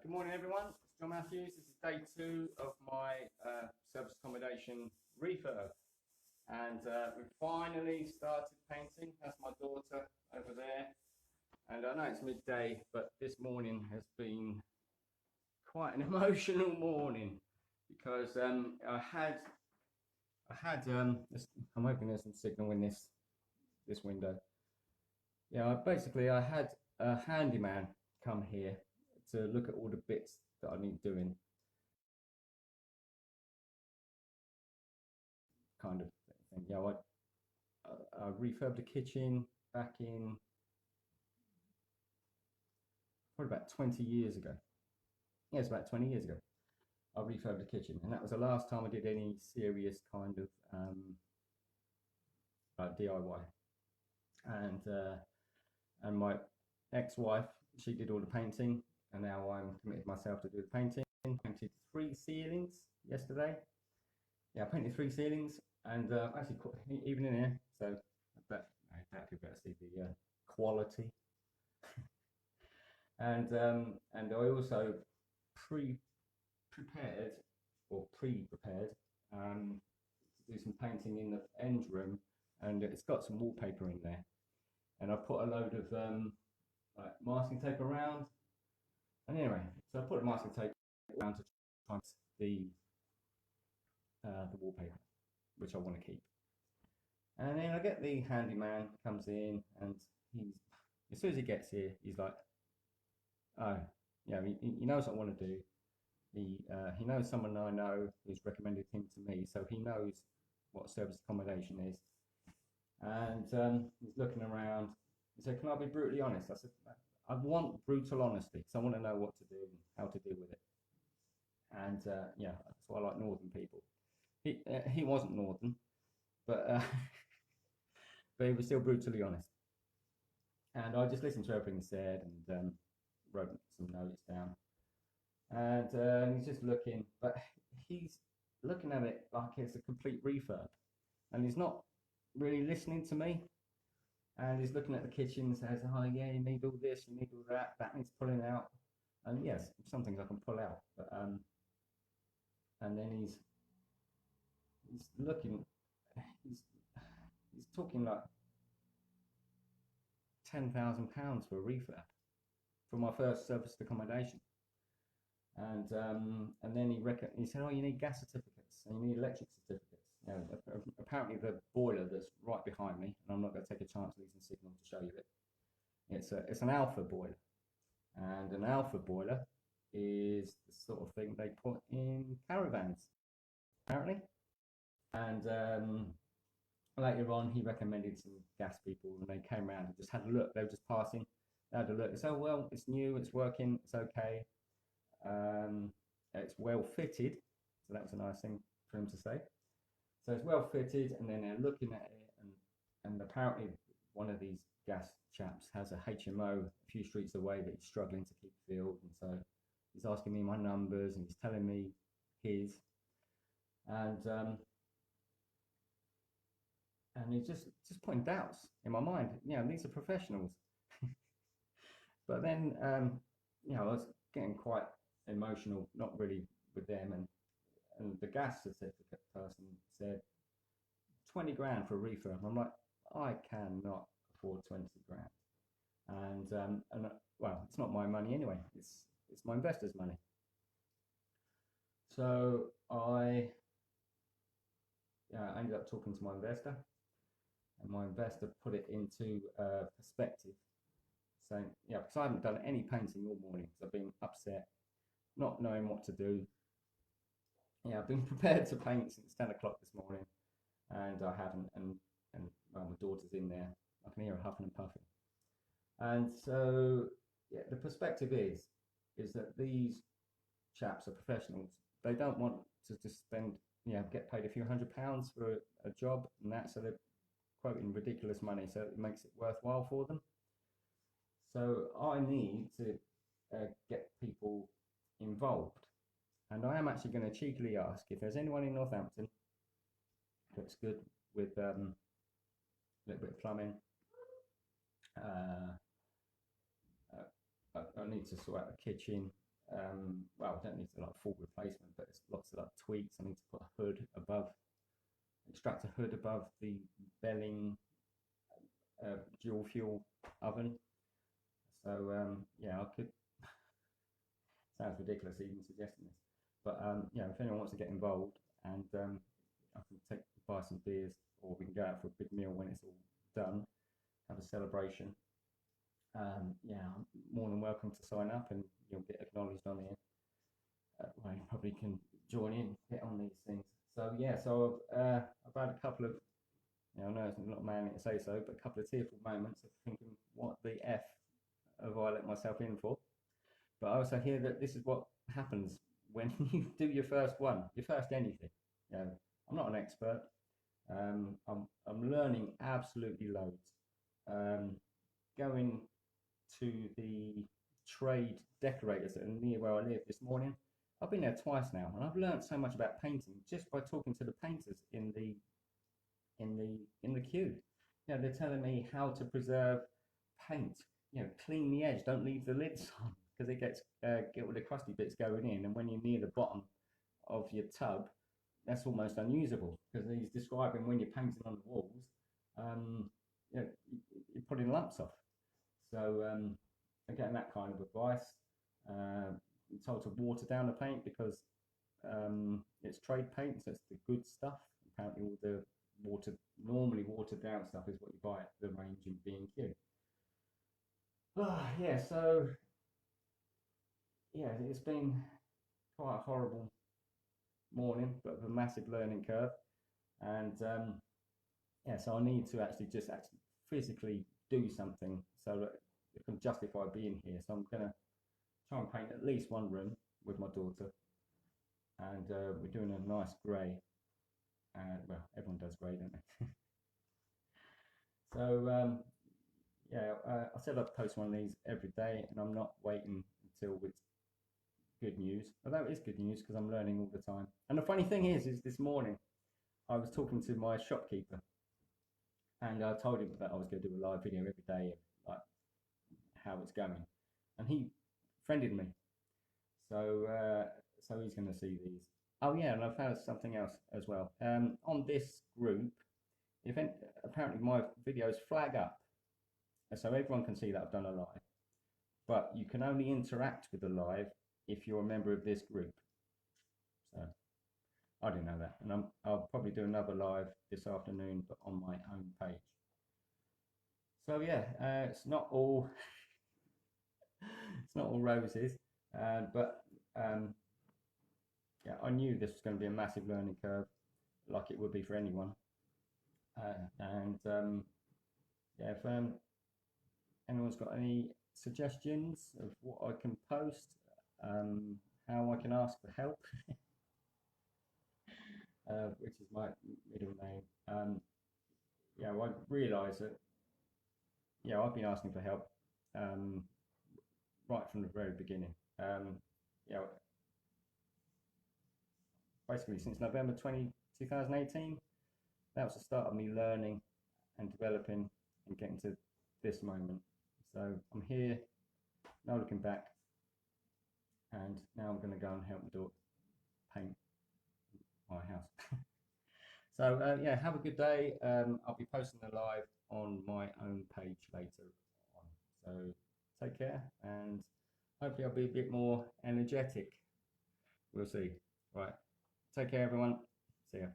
Good morning, everyone. It's John Matthews. This is day 2 of my service accommodation refurb, and we've finally started painting. That's my daughter over there, and I know it's midday, but this morning has been quite an emotional morning because I'm hoping there's some signal in this window. Yeah, I had a handyman come here to look at all the bits that I need doing, kind of thing. Yeah, I refurbed the kitchen back in probably about 20 years ago. Yeah, it's about 20 years ago. I refurbed the kitchen, and that was the last time I did any serious kind of DIY. And my ex-wife, she did all the painting, and now I'm committed myself to do the painting. Painted 3 ceilings yesterday. Yeah, I painted 3 ceilings, and actually even in here, so I doubt you better see the quality. and I also pre-prepared to do some painting in the end room, and it's got some wallpaper in there, and I put a load of like masking tape around. And anyway, so I put the masking tape around to try the wallpaper, which I want to keep. And then I get the handyman comes in, and as soon as he gets here, he's like, oh, yeah, he knows what I want to do. He knows someone I know who's recommended him to me, so he knows what service accommodation is. And he's looking around. He said, "Can I be brutally honest?" I said, "I want brutal honesty, because I want to know what to do and how to deal with it." And yeah, that's why I like northern people. He wasn't northern, but but he was still brutally honest. And I just listened to everything he said, and wrote some notes down. And he's just looking, but he's looking at it like it's a complete refurb, and he's not really listening to me. And he's looking at the kitchen and says, "Oh yeah, you need all this, you need all that, that needs pulling out." And yes, some things I can pull out, but and then he's looking, he's talking like £10,000 for a refurb for my first serviced accommodation. And then he said, "Oh, you need gas certificates and you need electric certificates." You know, apparently the boiler that's right behind me, and I'm not going to take a chance losing signal to show you it. It's an alpha boiler, and an alpha boiler is the sort of thing they put in caravans, apparently. And later on, he recommended some gas people, and they came around and just had a look. They were just passing. They had a look. They said, "Oh, well, it's new, it's working, it's okay. It's well fitted." So that was a nice thing for him to say. So it's well fitted, and then they're looking at it, and apparently one of these gas chaps has a HMO a few streets away that he's struggling to keep filled, and so he's asking me my numbers, and he's telling me his, and he's just putting doubts in my mind. You know, these are professionals. But then you know, I was getting quite emotional, not really with them, and the gas certificate person said 20 grand for a refurb. I'm like, I cannot afford 20 grand. And well, it's not my money anyway. It's my investor's money. So I ended up talking to my investor, and my investor put it into perspective, saying, yeah, because I haven't done any painting all morning because I've been upset, not knowing what to do. Yeah, I've been prepared to paint since 10 o'clock this morning, and I haven't, and well, my daughter's in there. I can hear her huffing and puffing. And so, yeah, the perspective is that these chaps are professionals. They don't want to just spend, you know, get paid a few £100s for a job and that, so they're quoting ridiculous money, so it makes it worthwhile for them. So I need to get people involved. And I am actually going to cheekily ask if there's anyone in Northampton that's good with a little bit of plumbing. I need to sort out the kitchen, well, I don't need to like full replacement, but it's lots of like tweaks. I need to put a hood above, extract a hood above the belling dual fuel oven. So yeah, I could. Sounds ridiculous even suggesting this, but yeah, if anyone wants to get involved, and I can buy some beers, or we can go out for a big meal when it's all done, have a celebration. Yeah, I'm more than welcome to sign up, and you'll get acknowledged on here. Well, you probably can join in, get on these things. So yeah, so I've had a couple of, I know it's not manly to say so, but a couple of tearful moments of thinking, what the F have I let myself in for? But I also hear that this is what happens when you do your first one, your first anything. You know, I'm not an expert. I'm learning absolutely loads. Going to the trade decorators that are near where I live this morning. I've been there twice now, and I've learned so much about painting just by talking to the painters in the queue. You know, they're telling me how to preserve paint. You know, clean the edge, don't leave the lids on because it gets get all the crusty bits going in, and when you're near the bottom of your tub, that's almost unusable because he's describing when you're painting on the walls, you know, you're putting lumps off. So again, that kind of advice. I'm told to water down the paint because it's trade paint, so it's the good stuff. Apparently, all the normally watered down stuff is what you buy at the range in B&Q. Yeah, so yeah, it's been quite a horrible morning, but a massive learning curve, and yeah, so I need to actually physically do something so that I can justify being here. So I'm gonna try and paint at least one room with my daughter, and we're doing a nice grey. Well, everyone does grey, don't they? So yeah, I said I'd post one of these every day, and I'm not waiting until it's good news. Although it is good news because I'm learning all the time. And the funny thing is this morning I was talking to my shopkeeper, and I told him that I was going to do a live video every day, like how it's going, and he friended me. So so he's going to see these. Oh yeah, and I've found something else as well. On this group, apparently my videos flag up, so everyone can see that I've done a live. But you can only interact with the live if you're a member of this group. So I didn't know that, and I'll probably do another live this afternoon, but on my own page. So yeah, it's not all it's not all roses, but yeah, I knew this was going to be a massive learning curve, like it would be for anyone. And yeah, if anyone's got any suggestions of what I can post, how I can ask for help, which is my middle name. Yeah, well, I realise that, yeah, I've been asking for help right from the very beginning. Yeah, basically since November 2018, that was the start of me learning and developing and getting to this moment. So I'm here, now looking back, and now I'm going to go and help my daughter paint my house. So yeah, have a good day. I'll be posting the live on my own page later on. So take care, and hopefully I'll be a bit more energetic. We'll see. Right. Take care, everyone. See ya.